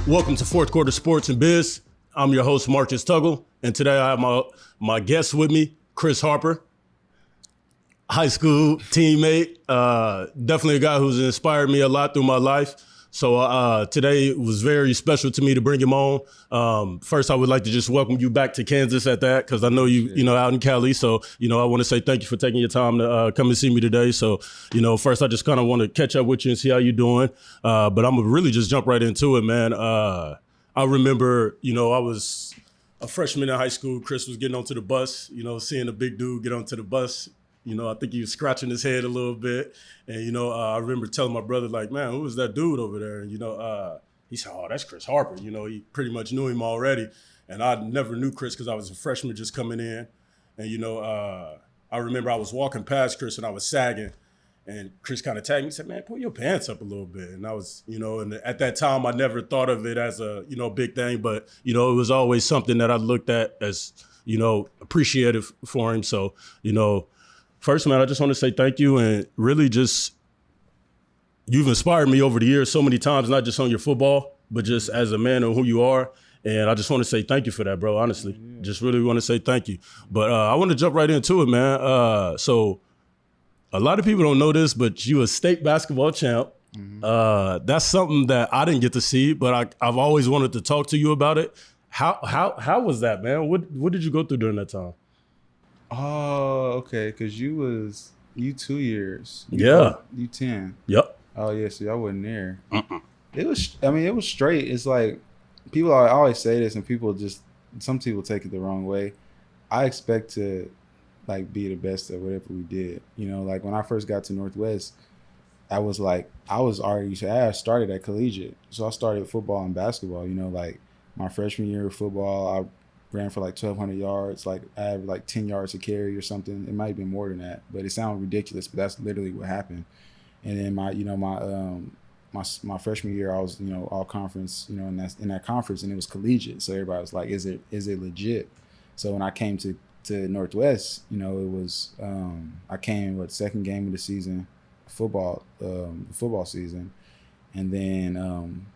Welcome to Fourth Quarter Sports and Biz. I'm your host, Marcus Tuggle, and today I have my guest with me, Chris Harper, high school teammate, definitely a guy who's inspired me a lot through my life. So today it was very special to me to bring him on. First, I would like to just welcome you back to Kansas at that, because I know you out in Cali. So, I want to say thank you for taking your time to come and see me today. So, first I just kind of want to catch up with you and see how you're doing. But I'm going to really just jump right into it, man. I remember, I was a freshman in high school. Chris was getting onto the bus, seeing a big dude get onto the bus. I think he was scratching his head a little bit. And, I remember telling my brother, like, man, who was that dude over there? And, he said, oh, that's Chris Harper. He pretty much knew him already. And I never knew Chris because I was a freshman just coming in. And, I remember I was walking past Chris and I was sagging. And Chris kind of tagged me. He said, man, pull your pants up a little bit. And I was, and at that time, I never thought of it as a, big thing. But, it was always something that I looked at as, appreciative for him. So, first, man, I just want to say thank you, and really just, you've inspired me over the years so many times, not just on your football, but just as a man and who you are. And I just want to say thank you for that, bro, honestly. Yeah. Just really want to say thank you. But I want to jump right into it, man. So a lot of people don't know this, but you a state basketball champ. Mm-hmm. That's something that I didn't get to see, but I've always wanted to talk to you about it. How was that, man? What did you go through during that time? Oh, okay. Because you 2 years. You 10. Yep. Oh yeah. So I wasn't there. It was straight. It's like I always say this, and some people take it the wrong way. I expect to like be the best at whatever we did. Like when I first got to Northwest, I started at collegiate. So I started football and basketball. Like my freshman year of football, I ran for like 1,200 yards. Like I had like 10 yards to carry or something. It might have been more than that, but it sounded ridiculous. But that's literally what happened. And then my freshman year, I was all conference, in that conference, and it was collegiate. So everybody was like, "Is it legit?" So when I came to Northwest, it was I came second game of the season, football season, and then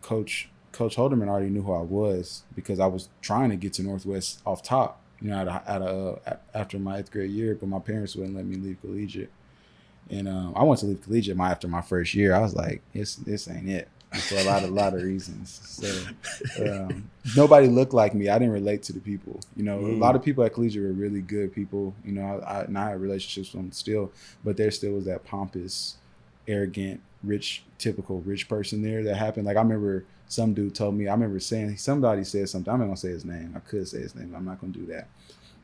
Coach Holderman already knew who I was because I was trying to get to Northwest off top, after my 8th grade year, but my parents wouldn't let me leave collegiate. And I wanted to leave collegiate after my first year. I was like, this ain't it, for a lot of reasons. So nobody looked like me. I didn't relate to the people. A lot of people at collegiate were really good people. I had relationships with them still, but there still was that pompous, arrogant, typical rich person there that happened. Like I remember some dude told me, somebody said something. I'm not gonna say his name. I could say his name, but I'm not gonna do that.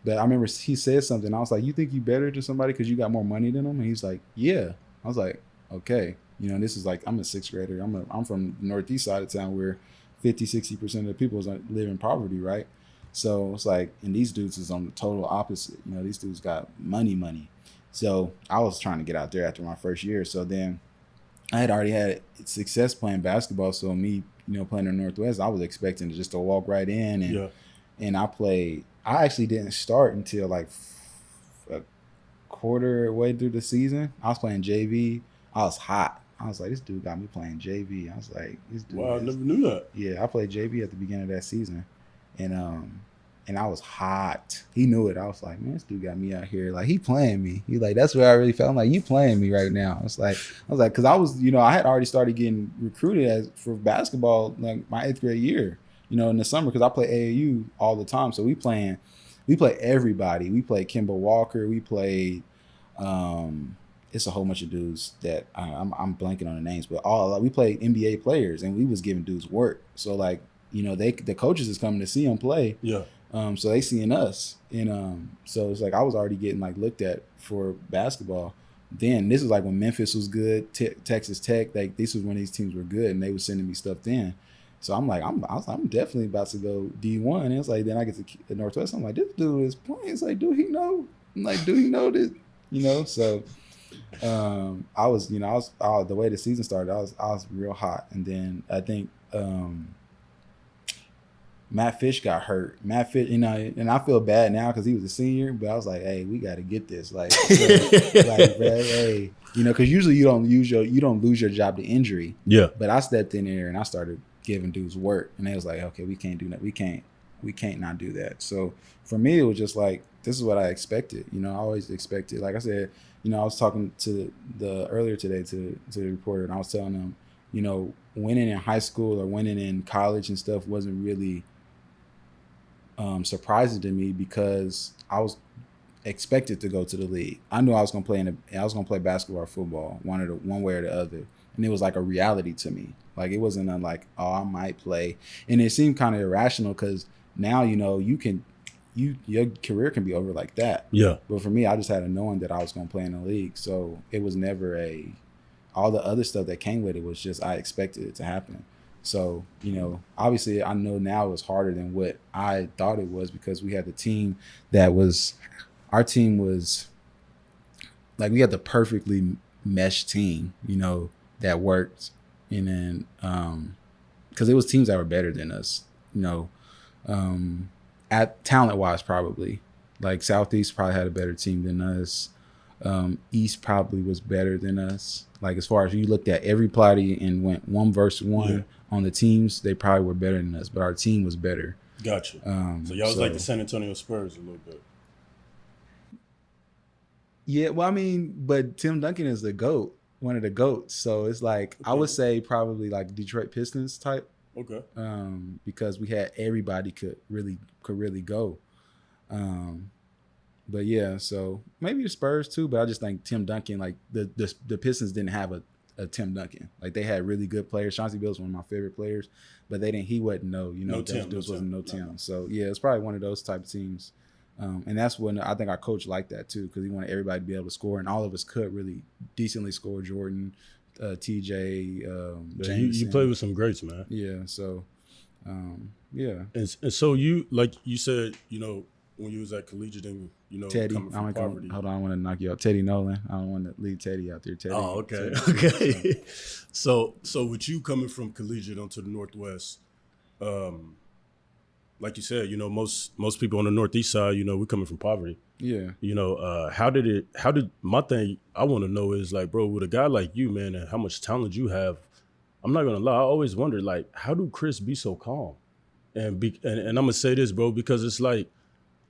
But I remember he said something. I was like, you think you better than somebody because you got more money than him? And he's like, yeah. I was like, okay. This is like, I'm a 6th grader. I'm from the northeast side of town where 50-60% of the people live in poverty, right? So it's like, and these dudes is on the total opposite. These dudes got money. So I was trying to get out there after my first year. So then I had already had success playing basketball. So me, playing in Northwest, I was expecting to walk right in. And I played. I actually didn't start until like a quarter way through the season. I was playing JV. I was hot. I was like, this dude got me playing JV. I was like, this dude. Wow, I never knew that. Yeah, I played JV at the beginning of that season. And I was hot. He knew it. I was like, man, this dude got me out here. Like, he playing me. He like, that's where I really felt. I'm like, you playing me right now. I was like, because I was, I had already started getting recruited for basketball like my 8th grade year, in the summer, because I play AAU all the time. So we play everybody. We played Kimball Walker. We played, it's a whole bunch of dudes that I'm blanking on the names, but we played NBA players, and we was giving dudes work. So like, the coaches is coming to see them play. Yeah. So they seeing us, and so it's like I was already getting like looked at for basketball. Then this is like when Memphis was good, Texas Tech. Like this was when these teams were good, and they were sending me stuff then. So I'm like, I'm definitely about to go D1. And it's like then I get to Northwest. I'm like, this dude is playing. It's like, do he know? I'm like, do he know this? So I was the way the season started. I was real hot, and then I think. Matt Fish got hurt. Matt Fish, and I feel bad now because he was a senior, but I was like, hey, we got to get this. Like, because usually you don't lose your job to injury. Yeah. But I stepped in there and I started giving dudes work, and they was like, okay, we can't do that. We can't not do that. So for me, it was just like, this is what I expected. You know, I always expected, like I said, you know, I was talking to earlier today to the reporter, and I was telling them, you know, winning in high school or winning in college and stuff wasn't really surprising to me, because I was expected to go to the league. I knew I was gonna play basketball or football, one way or the other, and it was like a reality to me. Like, it wasn't like, oh, I might play, and it seemed kind of irrational, because now, you know, your career can be over like that. Yeah. But for me, I just had a knowing that I was gonna play in the league, so it was never all the other stuff that came with it was just, I expected it to happen. So, you know, obviously I know now it was harder than what I thought it was, because we had the team our team was like, we had the perfectly meshed team, you know, that worked. And then, cause it was teams that were better than us, you know, at talent wise, probably like Southeast probably had a better team than us. East probably was better than us. Like, as far as you looked at everybody and went 1 versus 1 on the teams, they probably were better than us, but our team was better. Gotcha. So y'all was like the San Antonio Spurs a little bit. Yeah, well, I mean, but Tim Duncan is the GOAT, one of the GOATs. So it's like, okay, I would say probably like Detroit Pistons type. Okay. Because we had everybody could really go. But yeah, so maybe the Spurs too, but I just think Tim Duncan, like the Pistons didn't have a Tim Duncan. Like, they had really good players. Chauncey Billups was one of my favorite players, but he wasn't no Tim. So yeah, it's probably one of those type of teams. And that's when I think our coach liked that too, because he wanted everybody to be able to score, and all of us could really decently score. Jordan, TJ, James. You played with some greats, man. Yeah. So, yeah. And so you, like you said, you know, when you was at collegiate and, you know, Teddy, coming from poverty. hold on, I want to knock you out. Teddy Nolan. I don't want to leave Teddy out there. Teddy. Oh, okay. Teddy. Okay. So with you coming from collegiate onto the Northwest, like you said, you know, most people on the Northeast side, you know, we're coming from poverty. Yeah. You know, my thing I want to know is, like, bro, with a guy like you, man, and how much talent you have, I'm not going to lie, I always wondered, like, how do Chris be so calm? And I'm going to say this, bro, because it's like,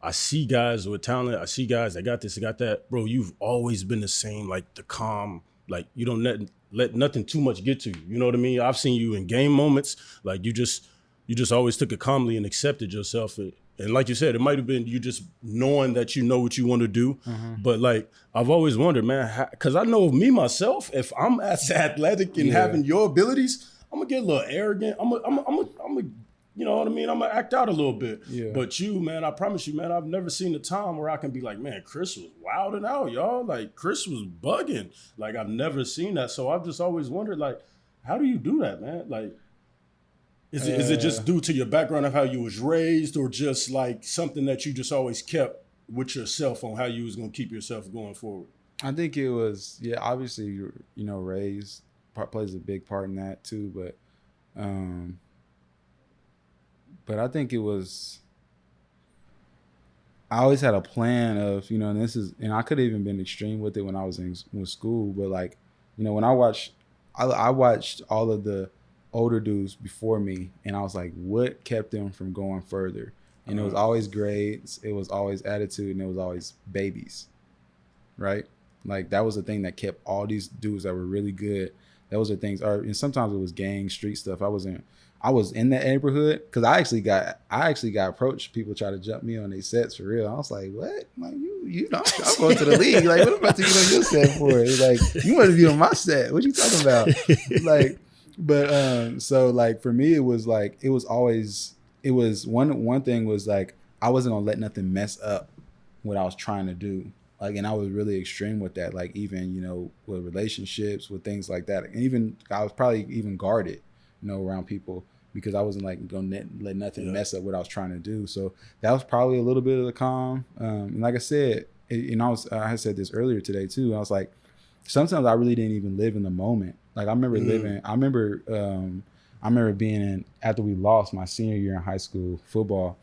I see guys with talent. I see guys that got this, that got that. Bro, you've always been the same, like the calm, like you don't let nothing too much get to you. You know what I mean? I've seen you in game moments, like you just always took it calmly and accepted yourself. And like you said, it might have been you just knowing that you know what you want to do. Mm-hmm. But like, I've always wondered, man, because I know of me myself, if I'm as athletic and having your abilities, I'm gonna get a little arrogant. I'm gonna you know what I mean? I'm going to act out a little bit. Yeah. But you, man, I promise you, man, I've never seen a time where I can be like, man, Chris was wilding out, y'all. Like, Chris was bugging. Like, I've never seen that. So I've just always wondered, like, how do you do that, man? Like, is it just due to your background of how you was raised, or just, like, something that you just always kept with yourself on how you was going to keep yourself going forward? I think it was, obviously, you know, raised plays a big part in that, too. But I think it was, I always had a plan of, you know, and I could have even been extreme with it when I was in school, but like, you know, when I watched all of the older dudes before me, and I was like, what kept them from going further? And it was always grades, it was always attitude, and it was always babies, right? Like, that was the thing that kept all these dudes that were really good. Those are things, and sometimes it was gang, street stuff. I was in that neighborhood, because I actually got approached. People try to jump me on their sets for real. I was like, what? Like, you know, I'm going to the league. Like, what am I about to get on your set for? It's like, you want to be on my set? What you talking about? Like, but so like for me, it was one thing was like, I wasn't gonna let nothing mess up what I was trying to do. Like, and I was really extreme with that. Like, even, you know, with relationships, with things like that, and even I was probably even guarded, you know, around people, because I wasn't like gonna let nothing mess up what I was trying to do. So that was probably a little bit of the calm. And like I said, I had said this earlier today too. I was like, sometimes I really didn't even live in the moment. Like, I remember being in, after we lost my senior year in high school football,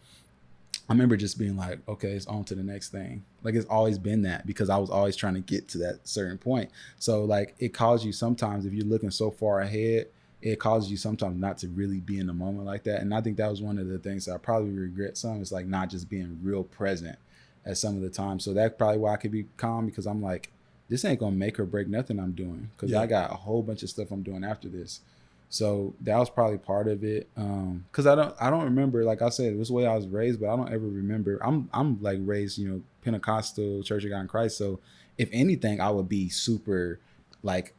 I remember just being like, okay, it's on to the next thing. Like, it's always been that, because I was always trying to get to that certain point. So like, it calls you sometimes, if you're looking so far ahead, it causes you sometimes not to really be in the moment like that. And I think that was one of the things that I probably regret some, is like not just being real present at some of the times. So that's probably why I could be calm, because I'm like, this ain't gonna make or break nothing I'm doing, because I got a whole bunch of stuff I'm doing after this. So that was probably part of it. Because I don't remember, like I said, it was the way I was raised, but I don't ever remember. I'm like raised, Pentecostal, Church of God in Christ. So if anything, I would be super like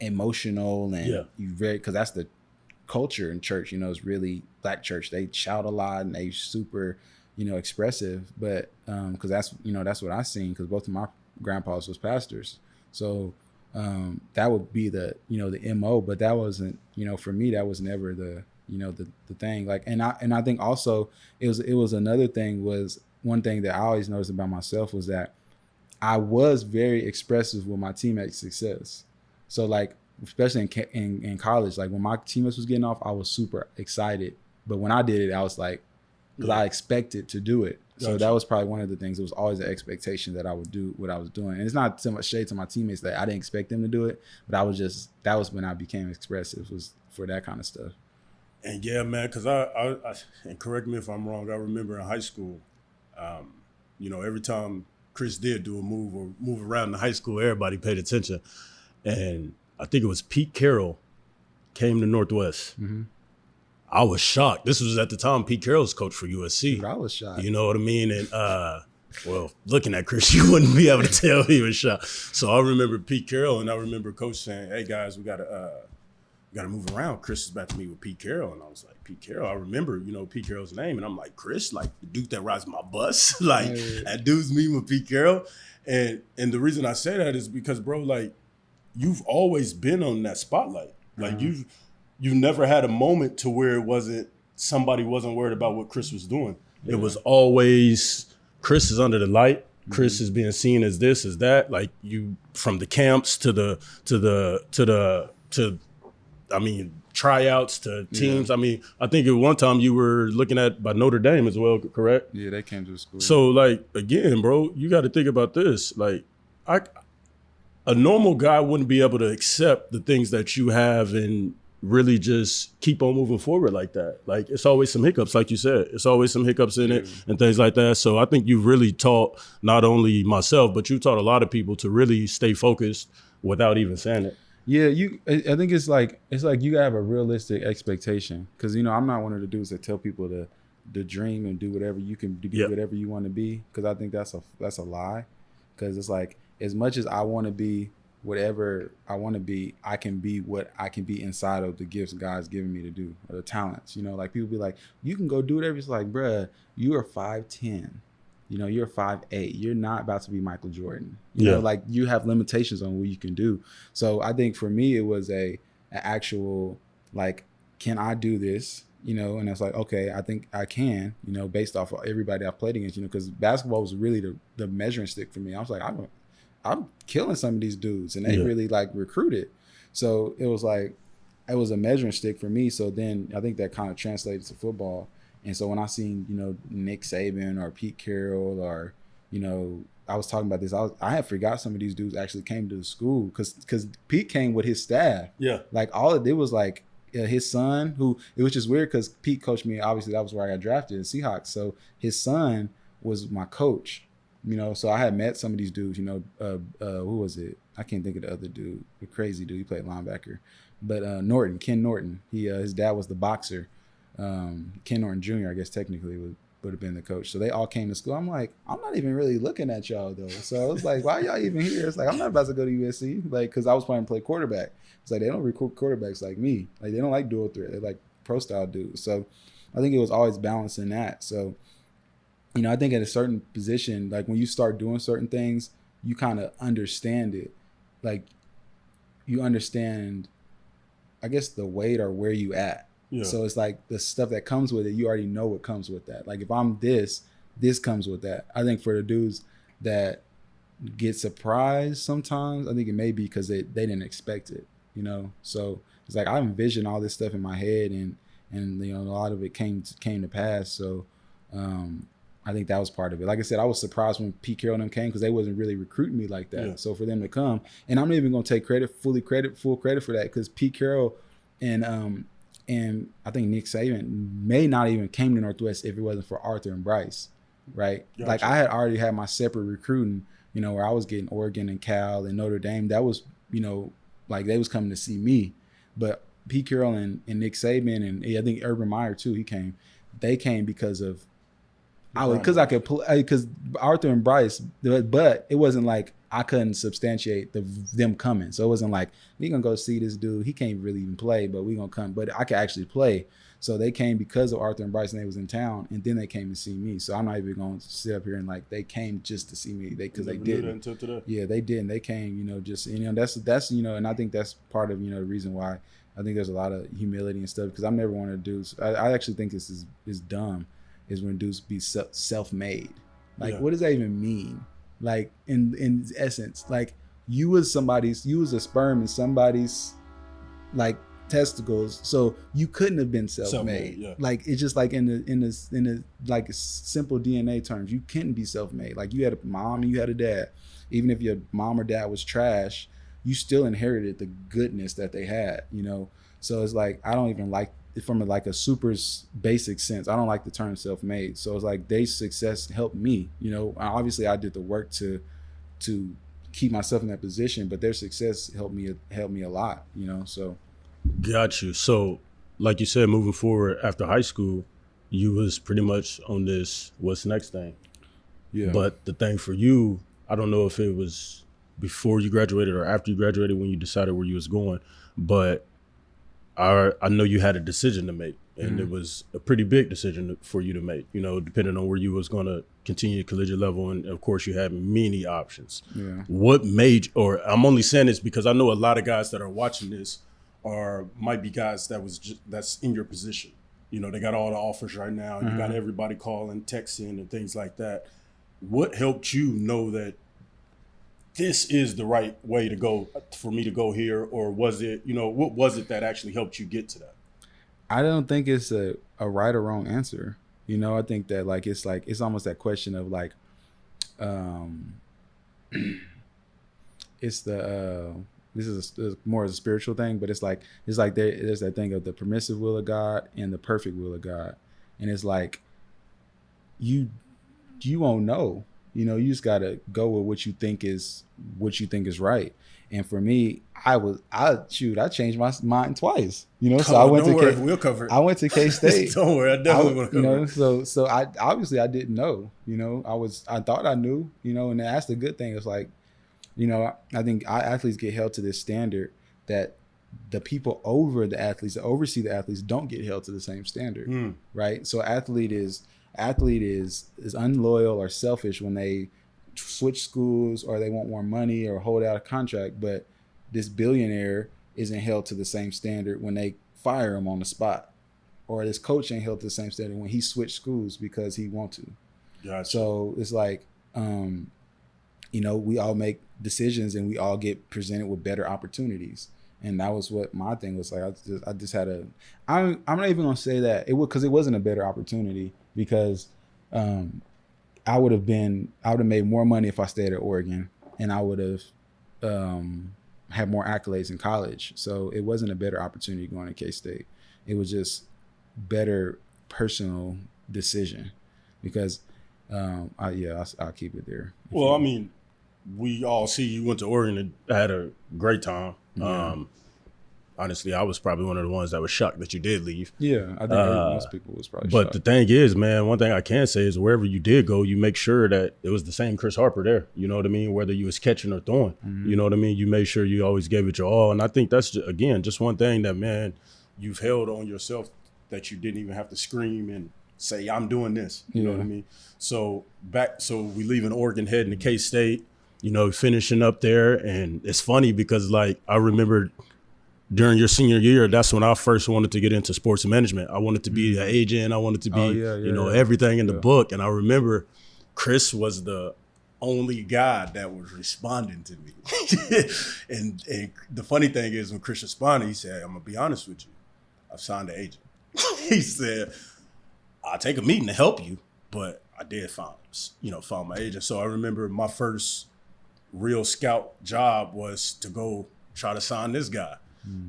emotional and you very, because that's the culture in church. It's really Black church. They shout a lot and they super, expressive. But because that's what I seen, because both of my grandpas was pastors. So that would be the the MO, but that wasn't, for me, that was never the the thing. Like, and I think also it was another thing, was one thing that I always noticed about myself was that I was very expressive with my teammates' success. So like, especially in college, like when my teammates was getting off, I was super excited. But when I did it, I was like, because I expected to do it. So Gotcha. that was probably one of the things. It was always an expectation that I would do what I was doing. And it's not so much shade to my teammates that I didn't expect them to do it, but that was when I became expressive, was for that kind of stuff. And yeah, man, because I and correct me if I'm wrong, I remember in high school, every time Chris did do a move or move around in high school, everybody paid attention. And I think it was Pete Carroll came to Northwest. Mm-hmm. I was shocked. This was at the time Pete Carroll's coach for USC. Dude, I was shocked. You know what I mean? And well, looking at Chris, you wouldn't be able to tell he was shocked. So I remember Pete Carroll, and I remember Coach saying, "Hey guys, we gotta move around. Chris is about to meet with Pete Carroll." And I was like, "Pete Carroll?" I remember, Pete Carroll's name, and I'm like, "Chris, like the dude that rides my bus, like that dude's meeting with Pete Carroll." And the reason I say that is because, bro, like you've always been on that spotlight. Like you've never had a moment to where somebody wasn't worried about what Chris was doing. It was always Chris is under the light. Chris is being seen as this, as that. Like you, from the camps to tryouts to teams. I mean, I think at one time you were looking at by Notre Dame as well, correct? Yeah, they came to the school. So like, again, bro, you got to think about this. Like a normal guy wouldn't be able to accept the things that you have and really just keep on moving forward like that. Like it's always some hiccups, like you said. It's always some hiccups in it and things like that. So I think you've really taught not only myself, but you taught a lot of people to really stay focused without even saying it. Yeah, I think it's like you gotta have a realistic expectation, because I'm not one of the dudes that tell people to dream and do whatever you can be, whatever you want to be, because I think that's a lie. Because it's like, as much as I want to be whatever I want to be, I can be what I can be inside of the gifts God's given me to do, or the talents. Like people be like, you can go do whatever. It's like, bruh, you are 5'10". You're 5'8". You're not about to be Michael Jordan. You know, like you have limitations on what you can do. So I think for me, it was an actual, like, can I do this? And it's like, okay, I think I can, based off of everybody I've played against, because basketball was really the measuring stick for me. I was like, I'm killing some of these dudes, and they really like recruited. So it was like, it was a measuring stick for me. So then I think that kind of translated to football. And so when I seen, Nick Saban or Pete Carroll, or, I was talking about this, I had forgot some of these dudes actually came to the school, because Pete came with his staff. Yeah. Like all it did was like his son, who, it was just weird because Pete coached me. Obviously that was where I got drafted, in Seahawks. So his son was my coach. So I had met some of these dudes, who was it? I can't think of the other dude, the crazy dude. He played linebacker. But Ken Norton, his dad was the boxer. Ken Norton Jr., I guess technically would have been the coach. So they all came to school. I'm like, I'm not even really looking at y'all though. So it's like, why y'all even here? It's like, I'm not about to go to USC. Like, because I was planning to play quarterback. It's like, they don't recruit quarterbacks like me. Like, they don't like dual threat. They like pro style dudes. So I think it was always balancing that. So I think at a certain position, like when you start doing certain things, you kind of understand it. Like you understand, I guess, the weight or where you at. Yeah. So it's like the stuff that comes with it, you already know what comes with that. Like if I'm this comes with that. I think for the dudes that get surprised sometimes, I think it may be because they didn't expect it, So it's like I envisioned all this stuff in my head, and a lot of it came to pass. So I think that was part of it. Like I said, I was surprised when Pete Carroll and them came, because they wasn't really recruiting me like that. Yeah. So for them to come, and I'm not even going to take full credit for that, because Pete Carroll And I think Nick Saban may not even came to Northwest if it wasn't for Arthur and Bryce, right? Gotcha. Like I had already had my separate recruiting, where I was getting Oregon and Cal and Notre Dame. That was, like they was coming to see me. But Pete Carroll and Nick Saban and I think Urban Meyer too, they came because of I could play, because Arthur and Bryce, but it wasn't like I couldn't substantiate them coming. So it wasn't like we gonna go see this dude. He can't really even play, but we gonna come. But I could actually play. So they came because of Arthur and Bryce, and they was in town, and then they came to see me. So I'm not even gonna sit up here and like they came just to see me. Because they didn't. Yeah, they didn't. They came, that's and I think that's part of the reason why I think there's a lot of humility and stuff, because I'm never one of the dudes. I actually think this is dumb. Is when dudes be self-made. Like, what does that even mean? Like, in essence, like you was a sperm in somebody's like testicles, so you couldn't have been self-made. Yeah. Like it's just like in the like simple DNA terms, you couldn't be self-made. Like you had a mom and you had a dad. Even if your mom or dad was trash, you still inherited the goodness that they had. So it's like I don't even like. From like a super basic sense, I don't like the term self-made. So it's like their success helped me. Obviously I did the work to keep myself in that position, but their success helped me a lot. So. Got you. So, like you said, moving forward after high school, you was pretty much on this what's next thing. Yeah. But the thing for you, I don't know if it was before you graduated or after you graduated when you decided where you was going, but I know you had a decision to make, and it was a pretty big decision for you to make, depending on where you was going to continue collegiate level. And of course you had many options. Yeah. What made, or I'm only saying this because I know a lot of guys that are watching this might be guys that's in your position. They got all the offers right now, and you got everybody calling, texting and things like that. What helped you know that this is the right way to go for me to go here? Or was it, what was it that actually helped you get to that? I don't think it's a right or wrong answer. I think that it's almost that question of like, it's the, this is more as a spiritual thing, but it's like there's that thing of the permissive will of God and the perfect will of God. And it's like, you won't know. You just gotta go with what you think is right. And for me, I changed my mind twice. So I went we'll cover it. I went to K-State. Don't worry, I definitely want to cover it. So I obviously I didn't know. I thought I knew. And that's the good thing. It's like, I think athletes get held to this standard that the people over the athletes that oversee the athletes don't get held to the same standard, right? So athlete is unloyal or selfish when they switch schools or they want more money or hold out a contract, but this billionaire isn't held to the same standard when they fire him on the spot, or this coach ain't held to the same standard when he switched schools because he want to. Gotcha. So it's like, we all make decisions and we all get presented with better opportunities. And that was what my thing was like. I just had I'm not even gonna say that because it wasn't a better opportunity, because I would have made more money if I stayed at Oregon, and I would have had more accolades in college. So it wasn't a better opportunity going to K-State. It was just better personal decision, because I'll keep it there. Well, I mean, we all see you went to Oregon and had a great time. Yeah. Honestly, I was probably one of the ones that was shocked that you did leave. Yeah, I think most people was probably shocked. But the thing is, man, one thing I can say is wherever you did go, you make sure that it was the same Chris Harper there. You know what I mean? Whether you was catching or throwing, you know what I mean? You made sure you always gave it your all. And I think that's, again, just one thing that, man, you've held on yourself, that you didn't even have to scream and say, I'm doing this. You know what I mean? So we leaving Oregon, heading to K-State, finishing up there. And it's funny because, like, I remember during your senior year, that's when I first wanted to get into sports management. I wanted to be an agent. I wanted to be, everything in the book. And I remember Chris was the only guy that was responding to me. and the funny thing is, when Chris responded, he said, I'm going to be honest with you. I've signed an agent. He said, I'll take a meeting to help you, but I did find my agent. So I remember my first real scout job was to go try to sign this guy.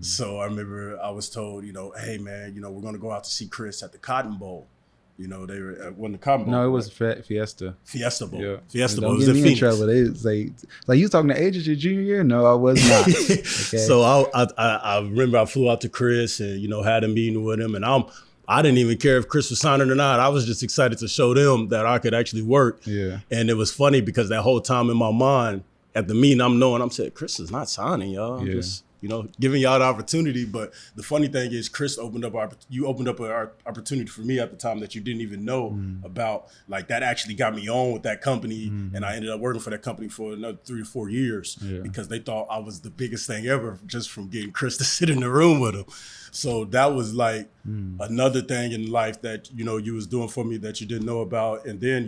So I remember I was told, hey man, we're gonna go out to see Chris at the Cotton Bowl. They were at one of the Cotton Bowl. No, it was Fiesta. Fiesta Bowl. Yeah. Fiesta Bowl. Don't It was get in me in Phoenix. trouble. They say like you talking to agents your junior year? No, I was not. Okay. So I remember I flew out to Chris and had a meeting with him, and I didn't even care if Chris was signing or not. I was just excited to show them that I could actually work. Yeah. And it was funny because that whole time in my mind at the meeting, I'm saying Chris is not signing, y'all. I'm just giving y'all the opportunity. But the funny thing is, Chris opened up an opportunity for me at the time that you didn't even know about. Like that actually got me on with that company, and I ended up working for that company for another 3 to 4 years because they thought I was the biggest thing ever just from getting Chris to sit in the room with him. So that was like another thing in life that you was doing for me that you didn't know about. And then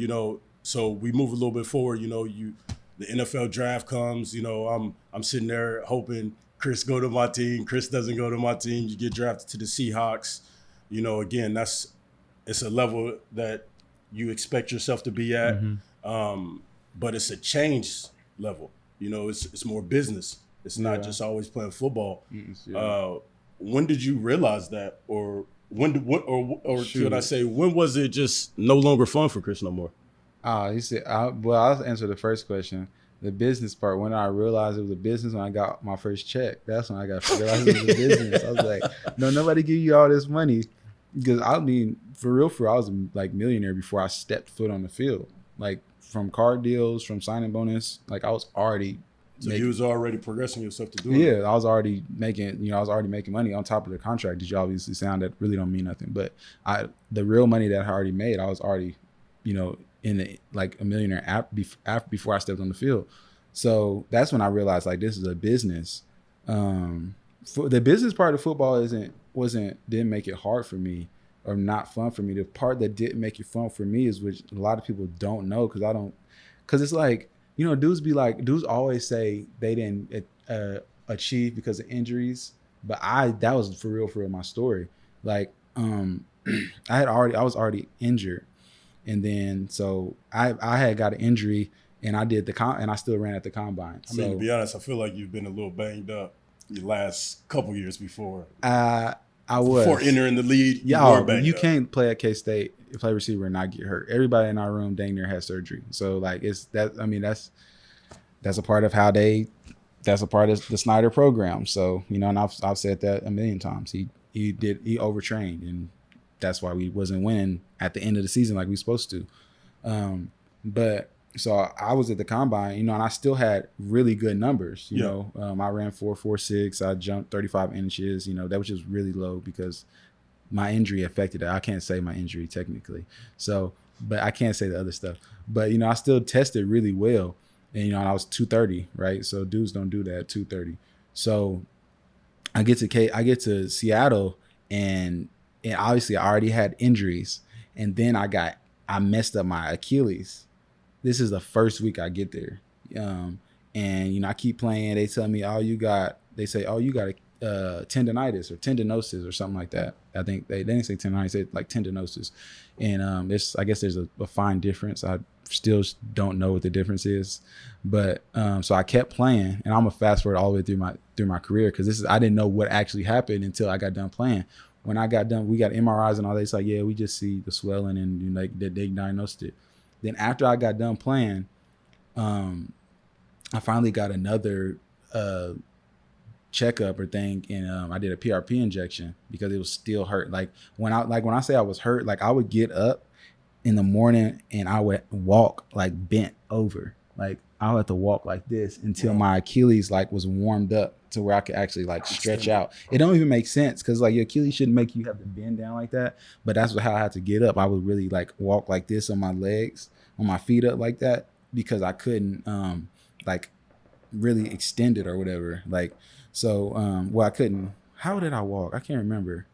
so we move a little bit forward. The NFL draft comes. I'm sitting there hoping Chris go to my team. Chris doesn't go to my team. You get drafted to the Seahawks. Again, it's a level that you expect yourself to be at, but it's a change level. It's more business. It's not just always playing football. When did you realize that, or should I say, when was it just no longer fun for Chris no more? You said, I'll answer the first question. The business part, when I realized it was a business, when I got my first check, that's when I realized it was a business. I was like, no, nobody give you all this money. Because for real, I was like millionaire before I stepped foot on the field. Like from card deals, from signing bonus, like I was already you was already progressing yourself to do it. Yeah, I was already making money on top of the contract. Did you obviously sound that really don't mean nothing. But the real money that I already made, I was already, in like a millionaire before I stepped on the field. So that's when I realized like this is a business. For the business part of football didn't make it hard for me or not fun for me. The part that didn't make it fun for me is which a lot of people don't know because it's like, dudes always say they didn't achieve because of injuries, but that was for real my story. Like I was already injured. And then, so I had got an injury, and I did and I still ran at the combine. I mean, to be honest, I feel like you've been a little banged up your last couple years before. I was before entering the league. You can't play at K-State, play receiver, and not get hurt. Everybody in our room dang near had surgery. So like that's a part of that's a part of the Snyder program. So and I've said that a million times. He overtrained, and that's why we wasn't winning at the end of the season like we supposed to. But so I was at the combine, and I still had really good numbers. I ran 4.46. I jumped 35 inches. That was just really low because my injury affected it. I can't say my injury technically. So, but I can't say the other stuff. But I still tested really well, and I was 230, right? So dudes don't do that at 230. So I get to Seattle, and obviously I already had injuries, and then I messed up my Achilles. This is the first week I get there, and I keep playing. They tell me, you got a tendonitis or tendinosis or something like that. I think they didn't say tendonitis, they said like tendinosis, and I guess there's a fine difference. I still don't know what the difference is, but so I kept playing, and I'm gonna fast forward all the way through my career because I didn't know what actually happened until I got done playing. When I got done, we got MRIs and all that. It's like, yeah, we just see the swelling, and they diagnosed it. Then after I got done playing, I finally got another checkup or thing, and I did a PRP injection because it was still hurt. Like when I say I was hurt, like I would get up in the morning and I would walk like bent over. Like I would have to walk like this until my Achilles like was warmed up to where I could actually like stretch out. It don't even make sense because like your Achilles shouldn't make you have to bend down like that. But that's how I had to get up. I would really like walk like this on my legs, on my feet up like that because I couldn't like really extend it or whatever. Like so I couldn't. How did I walk? I can't remember.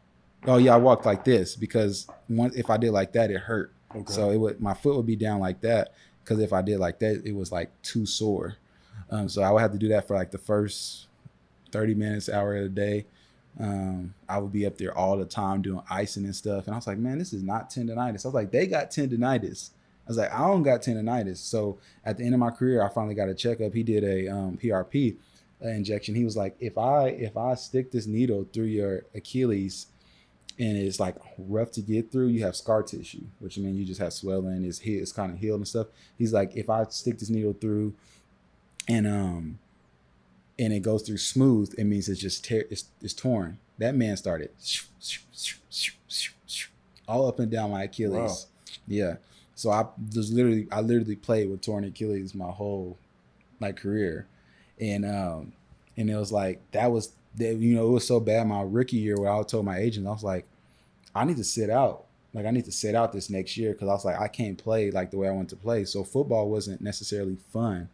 Oh yeah, I walked like this because if I did like that, it hurt. Okay. So my foot would be down like that because if I did like that, it was like too sore. So I would have to do that for like the first 30 minutes, hour of the day. I would be up there all the time doing icing and stuff. And I was like, man, this is not tendonitis. I was like, they got tendonitis. I was like, I don't got tendonitis. So at the end of my career, I finally got a checkup. He did a PRP. injection. He was like, if I stick this needle through your Achilles and it's like rough to get through, you have scar tissue, which means you just have swelling, it's kind of healed and stuff. He's like, if I stick this needle through and it goes through smooth, it means it's just it's torn. That man started all up and down my Achilles. Wow. Yeah. So I literally played with torn Achilles my whole like career. And it was like it was so bad my rookie year where I told my agent, I was like, I need to sit out. Like I need to sit out this next year because I was like, I can't play like the way I want to play. So football wasn't necessarily fun,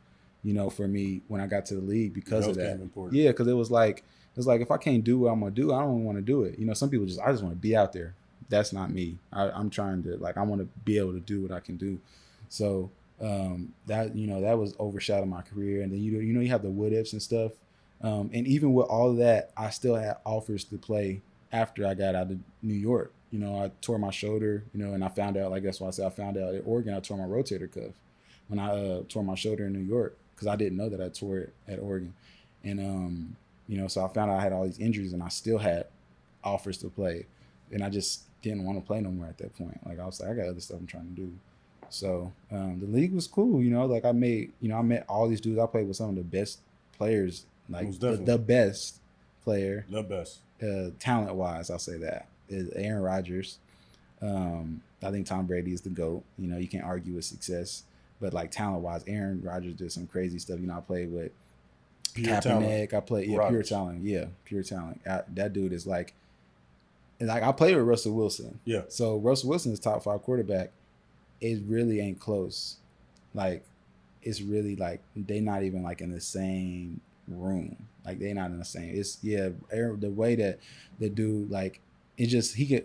for me when I got to the league because of that. Yeah, because it was like if I can't do what I'm gonna do, I don't want to do it. Some people I just want to be out there. That's not me. I'm trying to I want to be able to do what I can do. So that was overshadowed my career. And then you have the what ifs and stuff. And even with all of that, I still had offers to play after I got out of New York. I tore my shoulder, and I found out, like that's why I said I found out at Oregon I tore my rotator cuff when I tore my shoulder in New York because I didn't know that I tore it at Oregon. And so I found out I had all these injuries and I still had offers to play, and I just didn't want to play no more at that point. Like I was like, I got other stuff I'm trying to do. So the league was cool, like I met all these dudes. I played with some of the best players, like the best player, the best talent wise. I'll say that is Aaron Rodgers. I think Tom Brady is the GOAT. You can't argue with success, but like talent wise, Aaron Rodgers did some crazy stuff. I played with Kaepernick. I played pure talent. Yeah, pure talent. That dude is like I played with Russell Wilson. Yeah. So Russell Wilson is top 5 quarterback. It really ain't close. Like it's really like they not even like in the same room. Like they not in the same. It's the way that the dude like it just he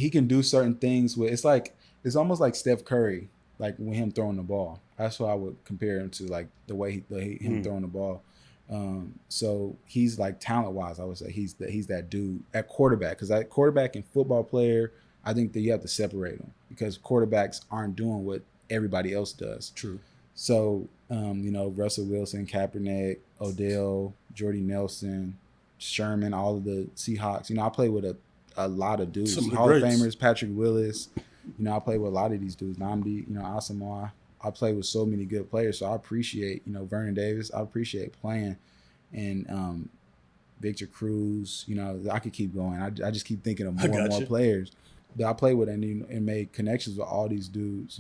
can do certain things with it's almost like Steph Curry, like with him throwing the ball. That's what I would compare him to, like the way him throwing the ball. So he's like talent wise, I would say he's that dude at quarterback, because that quarterback and football player, I think that you have to separate them because quarterbacks aren't doing what everybody else does. True. So Russell Wilson, Kaepernick, Odell, Jordy Nelson, Sherman, all of the Seahawks. I play with a lot of dudes, Hall of Famers, Patrick Willis. I play with a lot of these dudes. Namdi, Asamoah. I play with so many good players, so I appreciate, Vernon Davis. I appreciate playing, and Victor Cruz. I could keep going. I just keep thinking of more and more players that I play with and made connections with all these dudes.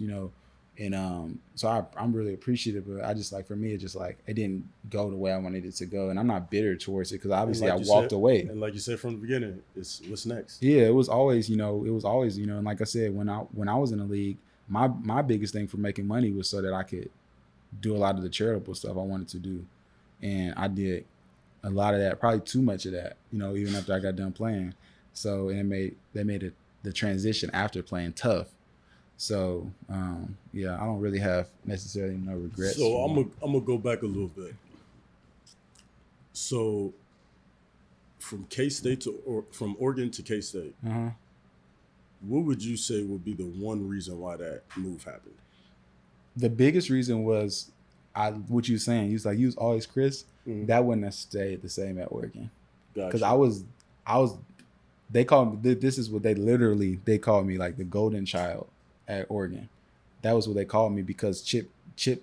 And so I'm really appreciative. But I just for me, it's just it didn't go the way I wanted it to go, and I'm not bitter towards it because obviously I walked away. And like you said from the beginning, it's what's next. Yeah, it was always, and like I said, when I was in the league. My biggest thing for making money was so that I could do a lot of the charitable stuff I wanted to do. And I did a lot of that, probably too much of that, even after I got done playing. So, and they made the transition after playing tough. So, I don't really have necessarily no regrets. So I'm gonna go back a little bit. So from K-State from Oregon to K-State, what would you say would be the one reason why that move happened? The biggest reason was what you were saying. You was always Chris. Mm-hmm. That wouldn't have stayed the same at Oregon. Because I was. They called me. This is what they called me, like the golden child at Oregon. That was what they called me because Chip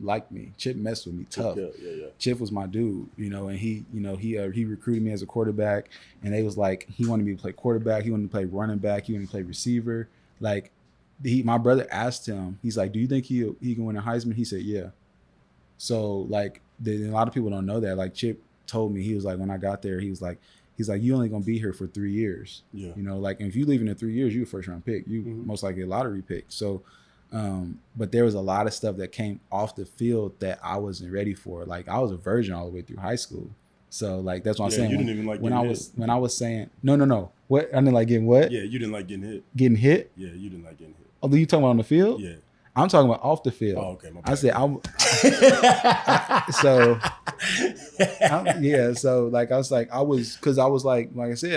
liked me. Chip messed with me tough. Yeah. Chip was my dude, and he recruited me as a quarterback, and they was like, he wanted me to play quarterback, he wanted to play running back, he wanted to play receiver. Like, my brother asked him, he's like, do you think he can win a Heisman? He said, yeah. So like, a lot of people don't know that. Like Chip told me, he was like, when I got there, he's like, you only gonna be here for 3 years. Yeah. And if you leave in 3 years, you a first round pick. You most likely a lottery pick. So. But there was a lot of stuff that came off the field that I wasn't ready for. Like I was a virgin all the way through high school. So like that's what I'm saying. You didn't even like when I was saying no. What I didn't like getting what? Yeah, you didn't like getting hit. Getting hit? Yeah, you didn't like getting hit. Oh, you talking about on the field? Yeah. I'm talking about off the field. Oh, okay. My bad. I said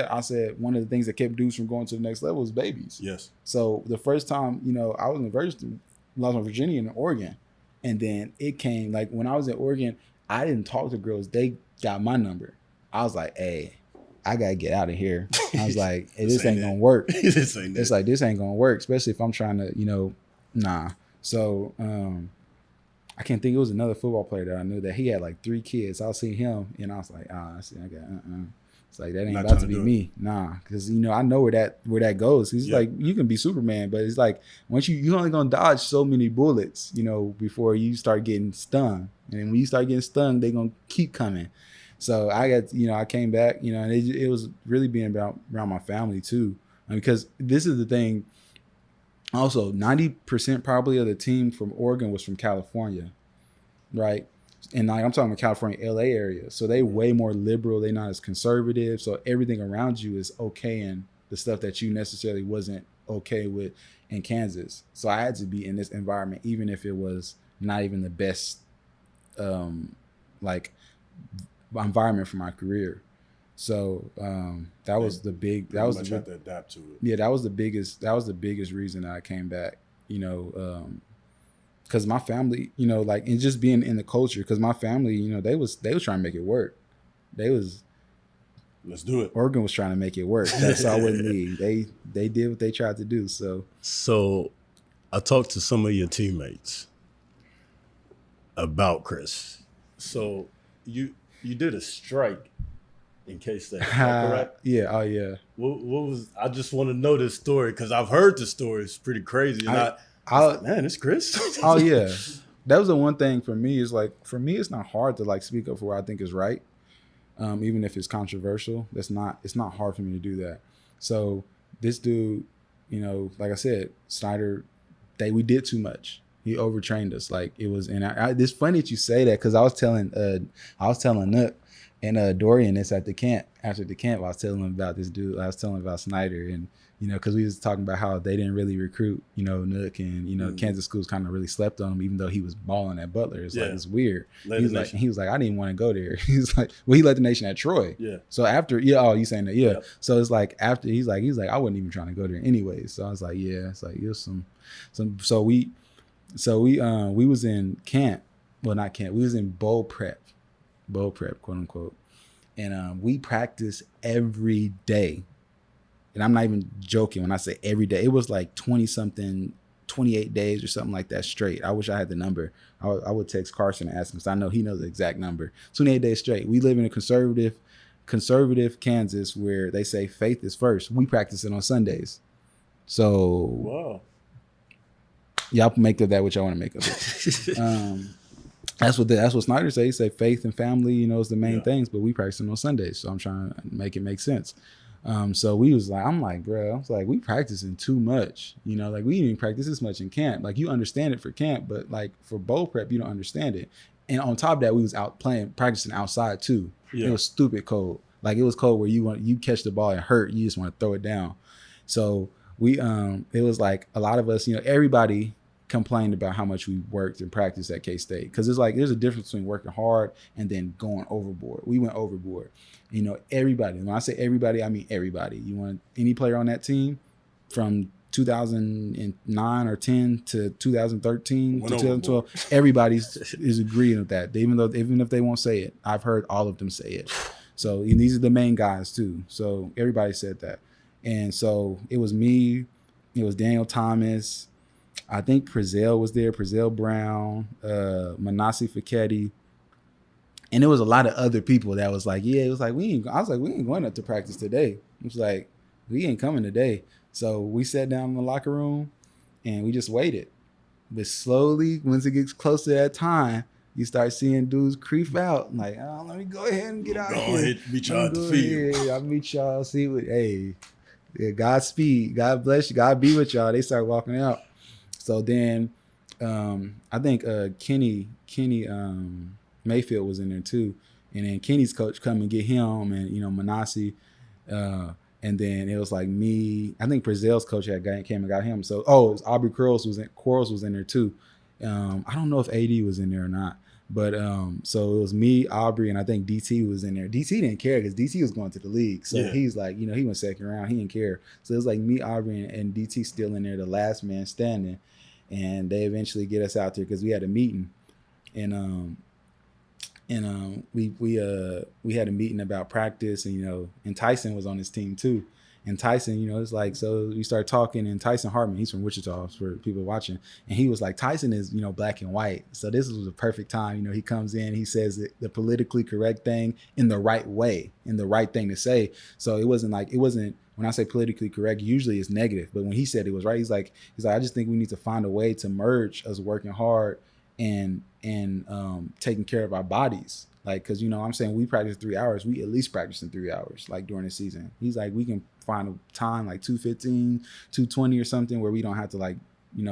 I said one of the things that kept dudes from going to the next level was babies. Yes. So the first time, I was in the virgin, lost my virginity in Oregon, and then it came like when I was in Oregon, I didn't talk to girls. They got my number. I was like, hey, I gotta get out of here. I was like, hey, this ain't gonna work. It's like, this ain't gonna work, especially if I'm trying to, nah. So I can't think, it was another football player that I knew that he had like 3 kids. I was seeing him and I was like, I got It's like, that ain't about to be me. Nah. Cause I know where that goes. He's like, you can be Superman, but it's like, once you only gonna dodge so many bullets, before you start getting stung. And when you start getting stung, they gonna keep coming. So I came back, and it was really being around my family too. Because this is the thing. Also, 90% probably of the team from Oregon was from California, right? And I'm talking about California, LA area. So they way more liberal. They're not as conservative. So everything around you is okay, and the stuff that you necessarily wasn't okay with in Kansas. So I had to be in this environment, even if it was not even the best, environment for my career. So that was the big. That was have to adapt to it. Yeah, that was the biggest reason that I came back. Because my family, and just being in the culture. Because my family, they was trying to make it work. Let's do it. Oregon was trying to make it work. That's why I wouldn't leave. They did what they tried to do. So I talked to some of your teammates about Chris. So you did a strike in K-State, correct? Yeah. Oh, yeah. What was? I just want to know this story because I've heard the story. It's pretty crazy. And I was like, man, it's Chris. Oh yeah, that was the one thing for me. Is like, for me, it's not hard to speak up for what I think is right, even if it's controversial. It's not hard for me to do that. So this dude, like I said, Snyder, we did too much. He overtrained us. Like, it was, and it's funny that you say that, because I was telling Nook and Dorian this at the camp. After the camp, I was telling him about this dude. I was telling him about Snyder, and because we was talking about how they didn't really recruit, Nook, and Kansas schools kind of really slept on him, even though he was balling at Butler. It's like, it's weird. He was like, I didn't want to go there. He's like, well, he led the nation at Troy. Yeah. So after, you saying that? Yeah. Yep. So it's like, after he's like, I wasn't even trying to go there anyway. So I was like, yeah. It's like, there's some. So we was in camp. Well, not camp. We was in bowl prep, quote unquote. And we practiced every day. And I'm not even joking when I say every day. It was like 28 days or something like that straight. I wish I had the number. I would text Carson and ask him, because I know he knows the exact number. 28 days straight. We live in a conservative Kansas where they say faith is first. We practice it on Sundays. So wow. Y'all make of that what y'all want to make of it. That's what Snyder say. He say faith and family, is the main things, but we practice on Sundays. So I'm trying to make it make sense. So we was like, I'm like, bro, I was like, we practicing too much. We didn't even practice this much in camp. Like, you understand it for camp, but like for bowl prep, you don't understand it. And on top of that, we was out practicing outside too. Yeah. It was stupid cold. Like, it was cold where you catch the ball and hurt, you just want to throw it down. So we it was like a lot of us, everybody complained about how much we worked and practiced at K-State, because it's like there's a difference between working hard and then going overboard. We went overboard. Everybody. When I say everybody, I mean everybody. You want any player on that team from 2009 or 10 to 2013 to 2012, everybody is agreeing with that. Even if they won't say it, I've heard all of them say it. So, and these are the main guys too. So everybody said that. And so it was me, it was Daniel Thomas, I think Prezell was there, Prezell Brown, Manasi Fiketi. And there was a lot of other people that was like, yeah, it was like, we ain't going up to practice today. It was like, we ain't coming today. So we sat down in the locker room and we just waited. But slowly, once it gets close to that time, you start seeing dudes creep out. Like, oh, let me go ahead and get out of here. Go ahead, meet y'all at the field. I'll meet y'all, see what, Godspeed, God bless you, God be with y'all. They start walking out. So then I think Kenny Mayfield was in there too. And then Kenny's coach come and get him, and Manasi. And then it was like me. I think Prezell's coach came and got him. So it was Aubrey Quarles was in there too. I don't know if AD was in there or not. But so it was me, Aubrey, and I think DT was in there. DT didn't care because DT was going to the league. So he's like, he went second round. He didn't care. So it was like me, Aubrey, and DT still in there, the last man standing. And they eventually get us out there because we had a meeting. And and we had a meeting about practice, and and Tyson was on his team too. And Tyson, it's like, so we started talking, and Tyson Hartman, he's from Wichita for people watching. And he was like, Tyson is, black and white. So this was a perfect time. He comes in, he says the politically correct thing in the right way, in the right thing to say. So it wasn't, when I say politically correct, usually it's negative. But when he said it was right, he's like, I just think we need to find a way to merge us working hard and taking care of our bodies. Like, because, I'm saying we practice 3 hours. We at least practice in 3 hours, like during the season. He's like, we can find a time like 2:15, 2:20 or something where we don't have to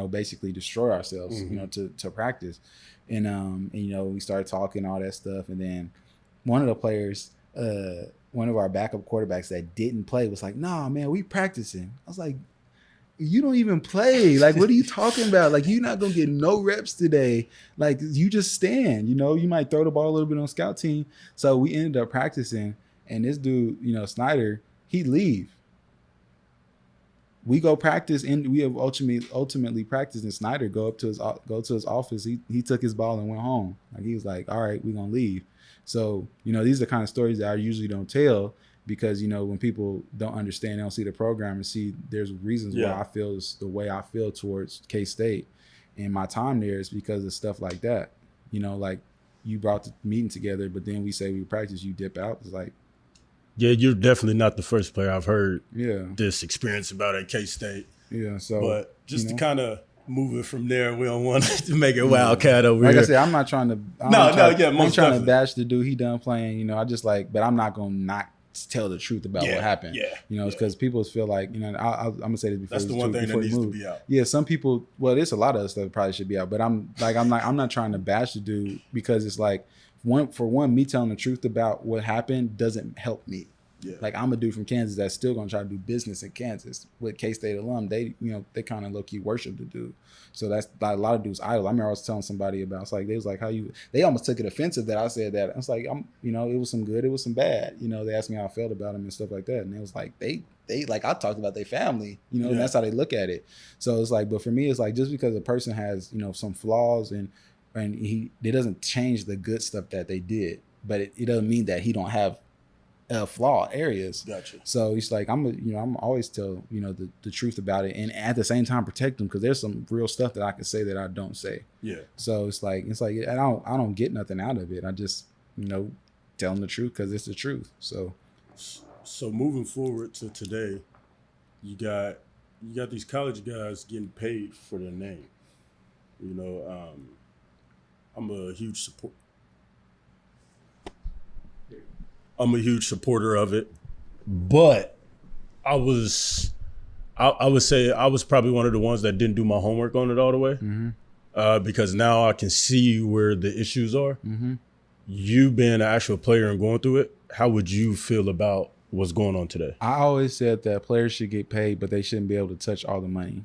basically destroy ourselves, to practice. And we started talking all that stuff. And then one of the players, one of our backup quarterbacks that didn't play was like, nah, man, we practicing. I was like, you don't even play. Like, what are you talking about? Like, you're not going to get no reps today. Like, you just stand, you might throw the ball a little bit on scout team. So we ended up practicing, and this dude, Snyder, he'd leave. We go practice, and we have ultimately practiced, and Snyder go to his office. He took his ball and went home. Like, he was like, all right, we're going to leave. So, these are the kind of stories that I usually don't tell, because when people don't understand, they don't see the program and see there's reasons why I feel the way I feel towards K-State and my time there is because of stuff like that. Like, you brought the meeting together, but then we say we practice, you dip out. It's like, yeah, you're definitely not the first player I've heard this experience about at K-State. Yeah, so but just to kind of move it from there, we don't want to make it Wildcat over here. Like I said, I'm not trying to. I'm trying to bash the dude. He done playing. I just but I'm not gonna not tell the truth about what happened. It's because people feel like, I'm gonna say this before. That's the one thing that needs to be out. Yeah, some people. Well, there's a lot of other stuff that probably should be out, but I'm not trying to bash the dude, because it's like me telling the truth about what happened doesn't help me. Yeah. Like, I'm a dude from Kansas that's still gonna try to do business in Kansas with K-State alum. They they kind of low key worship the dude. So that's like a lot of dudes idol. I remember I was telling somebody about, it's like, they was like, they almost took it offensive that I said that. I was like, it was some good, it was some bad. They asked me how I felt about him and stuff like that. And it was like, they like, I talked about their family, and that's how they look at it. So it's like, but for me, it's like, just because a person has, some flaws and it doesn't change the good stuff that they did, but it doesn't mean that he don't have flaw areas. Gotcha. So it's like, I'm always tell the truth about it, and at the same time protect them, because there's some real stuff that I can say that I don't say. Yeah. So it's like I don't get nothing out of it. I just tell them the truth because it's the truth. So moving forward to today, you got these college guys getting paid for their name. I'm a huge supporter of it, but I would say I was probably one of the ones that didn't do my homework on it all the way, because now I can see where the issues are. Mm-hmm. You being an actual player and going through it, how would you feel about what's going on today? I always said that players should get paid, but they shouldn't be able to touch all the money.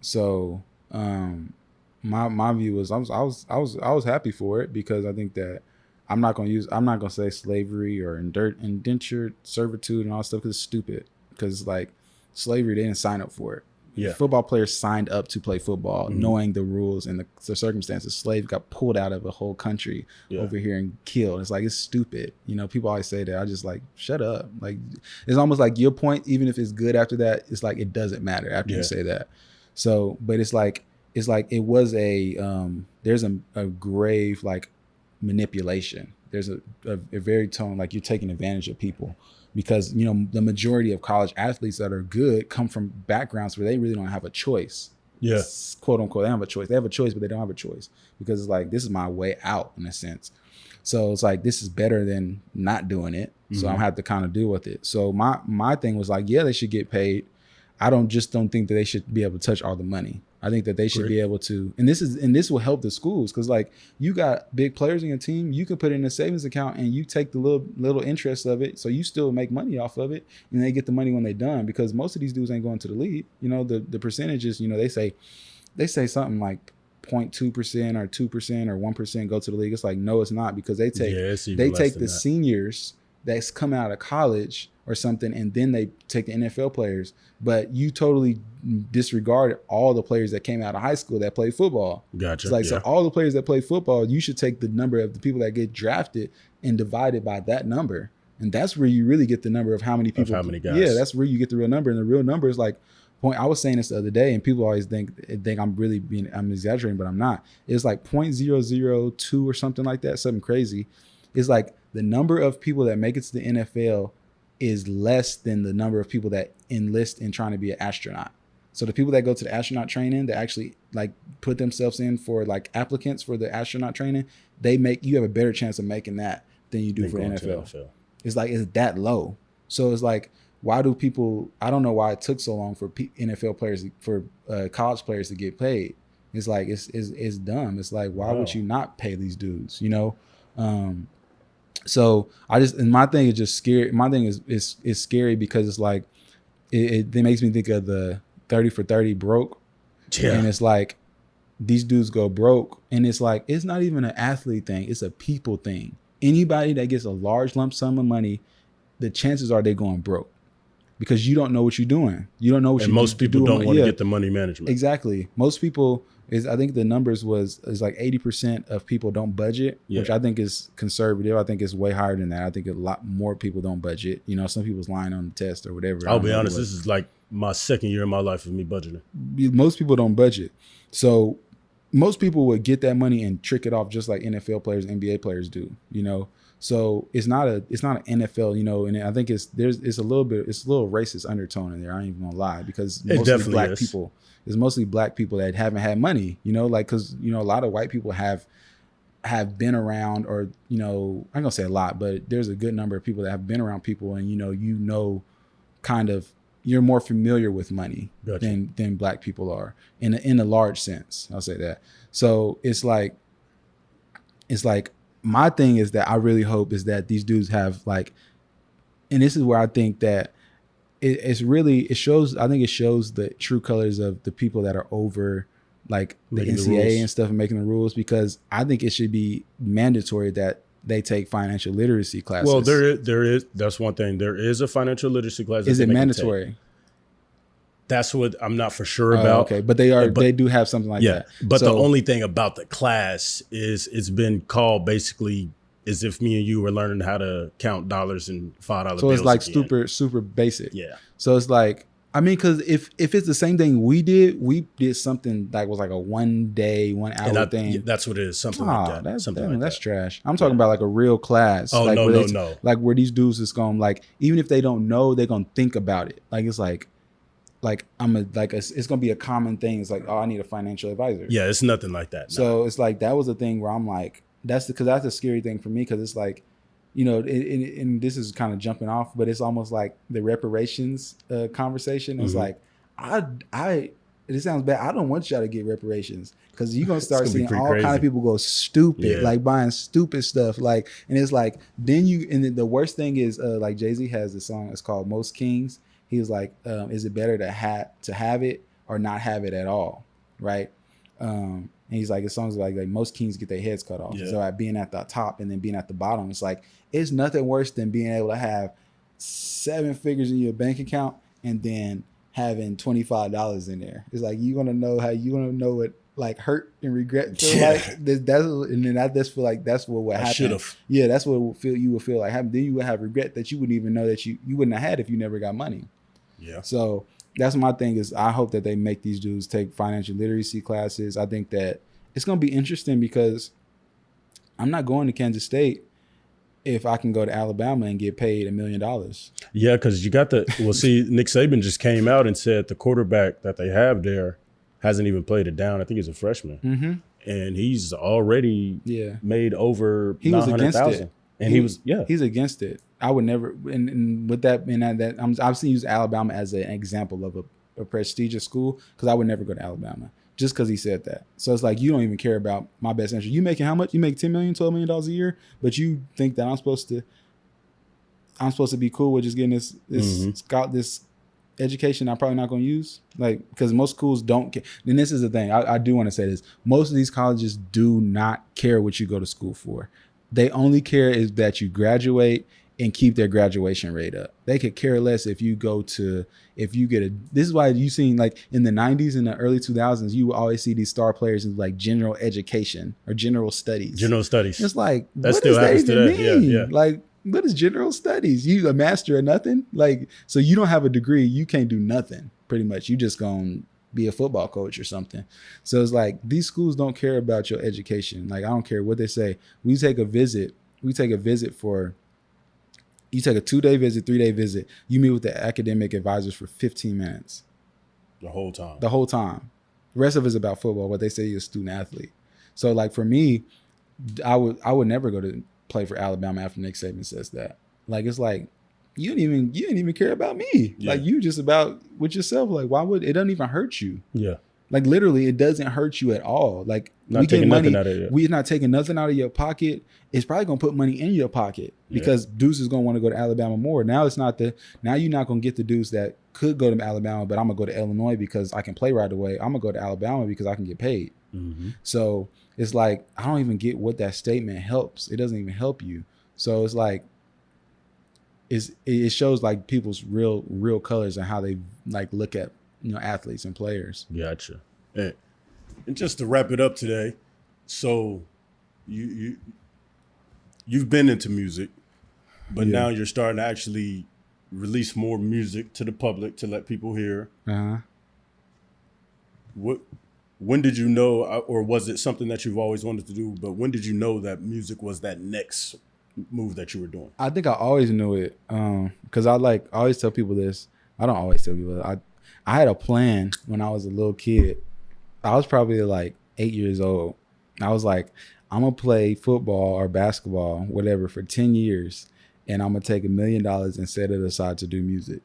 So my view was I was happy for it, because I think that I'm not gonna say slavery or indentured servitude and all that stuff, because it's stupid. Because like slavery, they didn't sign up for it. Yeah. Football players signed up to play football, knowing the rules and the circumstances. Slaves got pulled out of a whole country over here and killed. It's like, it's stupid. People always say that. I just like, shut up. Like, it's almost like your point, even if it's good after that, it's like, it doesn't matter after you say that. So, but it's like it was there's a grave like manipulation. There's a very tone, like, you're taking advantage of people, because the majority of college athletes that are good come from backgrounds where they really don't have a choice. Yeah, quote unquote, they don't have a choice. They have a choice, but they don't have a choice, because it's like, this is my way out in a sense. So it's like, this is better than not doing it. So I have to kind of deal with it. So my thing was like, yeah, they should get paid. I don't think that they should be able to touch all the money. I think that they should be able to, and this will help the schools, because like, you got big players in your team, you can put it in a savings account and you take the little interest of it, so you still make money off of it, and they get the money when they're done, because most of these dudes ain't going to the league. The percentages, they say something like 0.2% or 2% or 1% go to the league. It's like, no, it's not, because they take the seniors that's come out of college or something, and then they take the NFL players, but you totally disregard all the players that came out of high school that play football. Gotcha. It's like, so all the players that play football, you should take the number of the people that get drafted and divide it by that number. And that's where you really get the number of how many people. Of how many guys. Yeah, that's where you get the real number. And the real number is like, I was saying this the other day, and people always think I'm exaggerating, but I'm not. It's like 0.002 or something like that, something crazy. It's like the number of people that make it to the NFL is less than the number of people that enlist in trying to be an astronaut. So the people that go to the astronaut training, that actually like put themselves in for like applicants for the astronaut training, you have a better chance of making that than you do for NFL. It's like, it's that low. So it's like, why do people, I don't know why it took so long for NFL players, for college players to get paid. It's like, it's dumb. It's like, why would you not pay these dudes, you know? So and my thing is just scary. My thing is scary because it's like, it makes me think of the 30 for 30 broke. Yeah. And it's like, these dudes go broke, and it's like, it's not even an athlete thing. It's a people thing. Anybody that gets a large lump sum of money, the chances are they're going broke because you don't know what you're doing. You don't know what you're doing. And most people don't want to get the money management. Exactly. Most people I think the numbers is like 80% of people don't budget, which I think is conservative. I think it's way higher than that. I think a lot more people don't budget. You know, some people's lying on the test or whatever. I'll be honest. This is like my second year in my life of me budgeting. Most people don't budget. So most people would get that money and trick it off just like NFL players, NBA players do, you know? So it's not an NFL, you know, and I think it's a little racist undertone in there. I ain't even gonna lie, because it's mostly black people that haven't had money, you know, like, cause you know, a lot of white people have been around, or, you know, I'm gonna say a lot, but there's a good number of people that have been around people, and, you know, kind of, you're more familiar with money than black people are in a large sense. I'll say that. So it's like my thing is that I really hope is that these dudes have like, and this is where I think that it shows the true colors of the people that are over like the NCAA and stuff and making the rules, because I think it should be mandatory that they take financial literacy classes. Well, there is. That's one thing. There is a financial literacy class. Is it mandatory? That's what I'm not for sure about. Okay, but they do have something like that. But the only thing about the class is it's been called basically as if me and you were learning how to count dollars and $5 bills. So it's like super basic. Yeah. So it's like, I mean, because if it's the same thing we did something that was like a 1 day, 1 hour thing. That's what it is. Something like that. That's trash. I'm talking about like a real class. Oh, like no. Like where these dudes is going, like, even if they don't know, they're going to think about it. Like, it's like it's going to be a common thing. It's like, oh, I need a financial advisor. Yeah, it's nothing like that. No. So it's like, that was the thing where I'm like, that's a scary thing for me. Cause it's like, you know, and this is kind of jumping off, but it's almost like the reparations conversation. It's like, it sounds bad. I don't want y'all to get reparations, because you're going to start seeing all kinds of people go stupid, like buying stupid stuff. Like, and it's like, then the worst thing is like Jay-Z has a song, it's called Most Kings. He was like, is it better to have it or not have it at all? Right. And he's like, the song's like most kings get their heads cut off. Yeah. So being at the top and then being at the bottom, it's like, it's nothing worse than being able to have 7 figures in your bank account and then having $25 in there. It's like, you're gonna know what like hurt and regret feel like. That's feel like that's what happened. Should've. Yeah, that's what you would feel like happened. Then you would have regret that you wouldn't even know that you wouldn't have had if you never got money. Yeah. So that's my thing, is I hope that they make these dudes take financial literacy classes. I think that it's going to be interesting, because I'm not going to Kansas State if I can go to Alabama and get paid $1 million. Yeah, because you got see, Nick Saban just came out and said the quarterback that they have there hasn't even played it down. I think he's a freshman. Mm-hmm. And he's already made over $900,000. And he's against it. I would never, and with that, I'm obviously use Alabama as an example of a prestigious school, because I would never go to Alabama just because he said that. So it's like, you don't even care about my best interest. You making how much? You make $10 million, $12 million a year, but you think that I'm supposed to be cool with just getting this education I'm probably not going to use, like, because most schools don't care. And this is the thing, I do want to say this: most of these colleges do not care what you go to school for. They only care is that you graduate and keep their graduation rate up. They could care less if you get a, this is why you seen like in the 90s and the early 2000s, you would always see these star players in like general education or general studies. General studies. It's like, that what still does that happens even today. mean? Yeah. Like, what is general studies? You a master of nothing? Like, so you don't have a degree, you can't do nothing pretty much. You just gonna be a football coach or something. So it's like, these schools don't care about your education. Like, I don't care what they say. We take a visit for, you take a 2-day visit, 3-day visit. You meet with the academic advisors for 15 minutes. The whole time. The rest of it is about football, but they say you're a student athlete. So like for me, I would never go to play for Alabama after Nick Saban says that. Like, it's like, you didn't even care about me. Yeah. Like, you just about with yourself. Like, why would it doesn't even hurt you? Yeah. Like, literally, it doesn't hurt you at all. Like, not taking nothing out of it. We're not taking nothing out of your pocket. It's probably gonna put money in your pocket because Deuce is gonna want to go to Alabama more. Now it's not now you're not gonna get the Deuce that could go to Alabama, but I'm gonna go to Illinois because I can play right away. I'm gonna go to Alabama because I can get paid. Mm-hmm. So it's like, I don't even get what that statement helps. It doesn't even help you. So it's like, it shows like people's real colors and how they like look at, you know, athletes and players. Gotcha. And just to wrap it up today, so you've been into music, but now you're starting to actually release more music to the public to let people hear. Uh-huh. When did you know, or was it something that you've always wanted to do, but when did you know that music was that next move that you were doing? I think I always knew it, because I always tell people this. I don't always tell people that. I had a plan when I was a little kid. I was probably like 8 years old. I was like, I'm going to play football or basketball, whatever, for 10 years, and I'm going to take $1 million and set it aside to do music.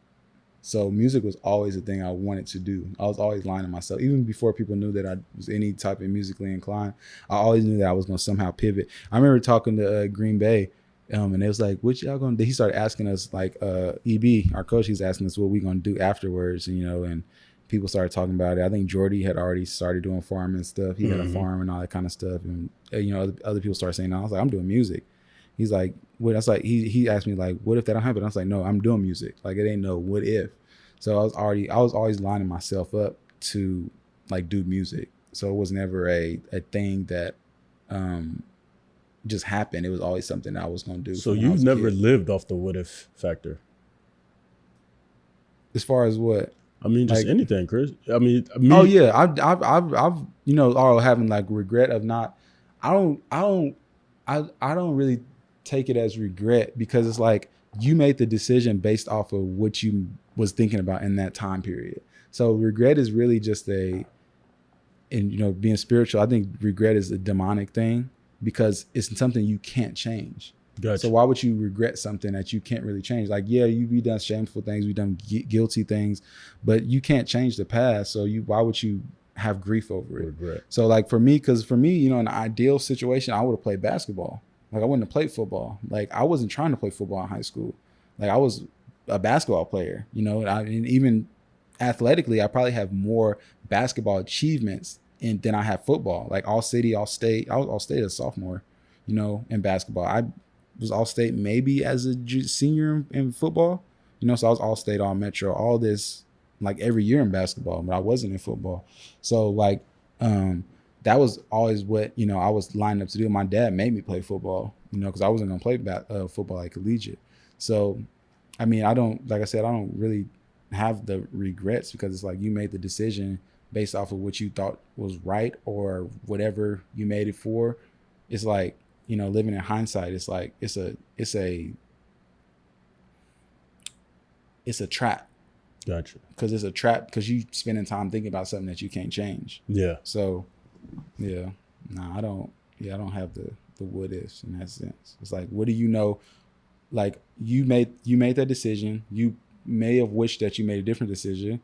So music was always a thing I wanted to do. I was always lying to myself. Even before people knew that I was any type of musically inclined, I always knew that I was going to somehow pivot. I remember talking to Green Bay, and it was like, what y'all going to do? He started asking us, like, EB, our coach, he's asking us what we going to do afterwards, and, you know, and people started talking about it. I think Jordy had already started doing farming stuff. He had a farm and all that kind of stuff. And, you know, other people started saying, I was like, I'm doing music. He's like, what? I was like, he asked me, like, what if that don't happen? I was like, no, I'm doing music. Like, it ain't no what if. So I was always lining myself up to like do music. So it was never a thing that just happened. It was always something that I was going to do. So you've never lived off the what if factor? As far as what? I mean, just like, anything, Chris. I mean, oh yeah, I've you know, all having like regret of not. I don't really take it as regret, because it's like you made the decision based off of what you was thinking about in that time period. So regret is really just and you know, being spiritual, I think regret is a demonic thing because it's something you can't change. Gotcha. So why would you regret something that you can't really change? Like, yeah, we done shameful things, we done guilty things, but you can't change the past. So why would you have grief over it? Regret. So like for me, you know, in an ideal situation, I would have played basketball. Like I wouldn't have played football. Like I wasn't trying to play football in high school. Like I was a basketball player, you know, and even athletically, I probably have more basketball achievements than I have football. Like all city, all state. I was all state as a sophomore, you know, in basketball. I was all state maybe as a senior in football, you know, so I was all state, all metro, all this like every year in basketball, but I wasn't in football. So like, that was always what, you know, I was lined up to do. My dad made me play football, you know, because I wasn't going to play football like collegiate. So, I mean, like I said, I don't really have the regrets because it's like you made the decision based off of what you thought was right or whatever you made it for. It's like, you know, living in hindsight, it's like, it's a trap. Gotcha. Because it's a trap because you spending time thinking about something that you can't change. Yeah. So, yeah, I don't have the what ifs in that sense. It's like, what do you know? Like you made that decision. You may have wished that you made a different decision.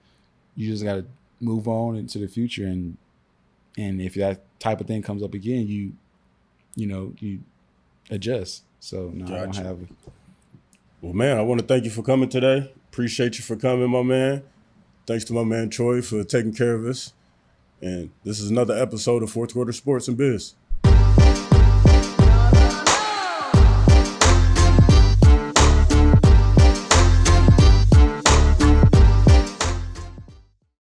You just got to move on into the future, and if that type of thing comes up again, you adjust. So no, gotcha. I don't have. Well, man, I want to thank you for coming today. Appreciate you for coming, my man. Thanks to my man Troy for taking care of us. And this is another episode of Fourth Quarter Sports and Biz.